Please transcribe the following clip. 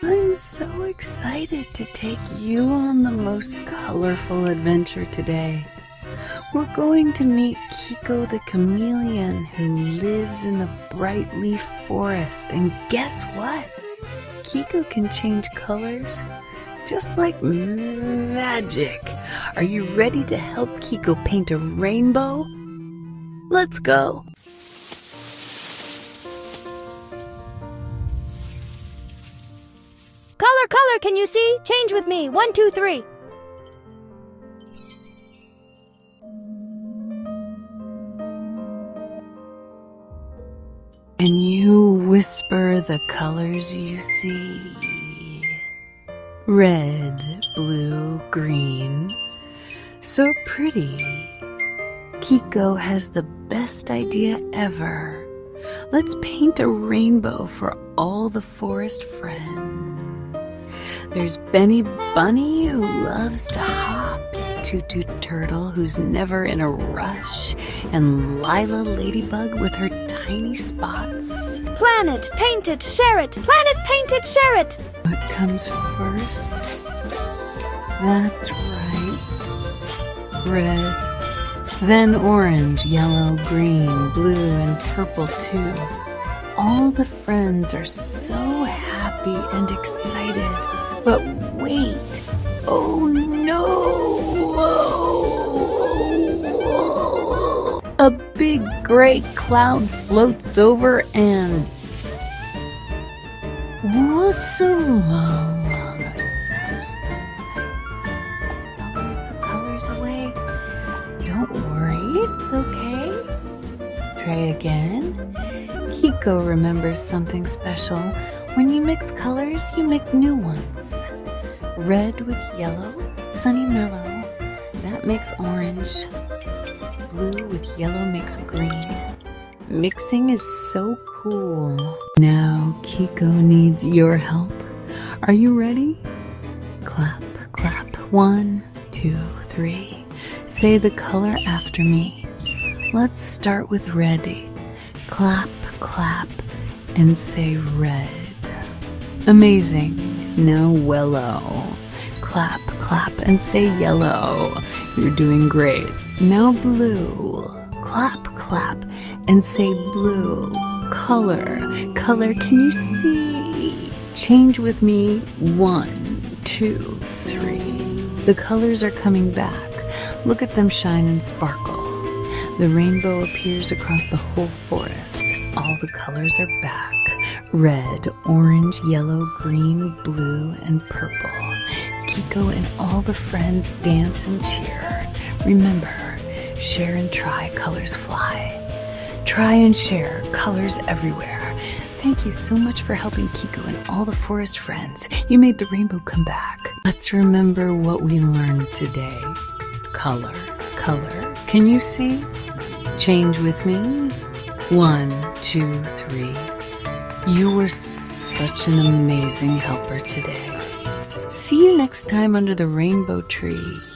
I'm so excited to take you on the most colorful adventure today. We're going to meet Kiko the chameleon who lives in the bright leaf forest. And guess what? Kiko can change colors just like magic. Are you ready to help Kiko paint a rainbow? Let's go. Color, can you see? Change with me. 1, 2, 3. Can you whisper the colors you see? Red, blue, green. So pretty. Kiko has the best idea ever. Let's paint a rainbow for all the forest friends. There's Benny Bunny who loves to hop, Toot Toot Turtle who's never in a rush, and Lila Ladybug with her tiny spots. Plan it, paint it, share it. Plan it, paint it, share it. What comes first? That's right. Red, then orange, yellow, green, blue, and purple too. All the friends are so happy and excited. But wait, oh no! A big gray cloud floats over and colors away. Don't worry, it's okay. Try again. Kiko remembers something special. When you mix colors, you make new ones. Red with yellow, sunny mellow. That makes orange. Blue with yellow makes green. Mixing is so cool. Now Kiko needs your help. Are you ready? Clap, clap. 1, 2, 3. Say the color after me. Let's start with ready. Clap, clap, and say red. Amazing. Now yellow. Clap, clap, and say yellow. You're doing great. Now blue. Clap, clap, and say blue. Color, can you see? Change with me. 1, 2, 3. The colors are coming back. Look at them shine and sparkle. The rainbow appears across the whole forest. All the colors are back. Red, orange, yellow, green, blue, and purple. Kiko and all the friends dance and cheer. Remember, share and try, colors fly. Try and share, colors everywhere. Thank you so much for helping Kiko and all the forest friends. You made the rainbow come back. Let's remember what we learned today. Color. Can you see? Change with me. 1, 2, 3. You were such an amazing helper today. See you next time under the rainbow tree.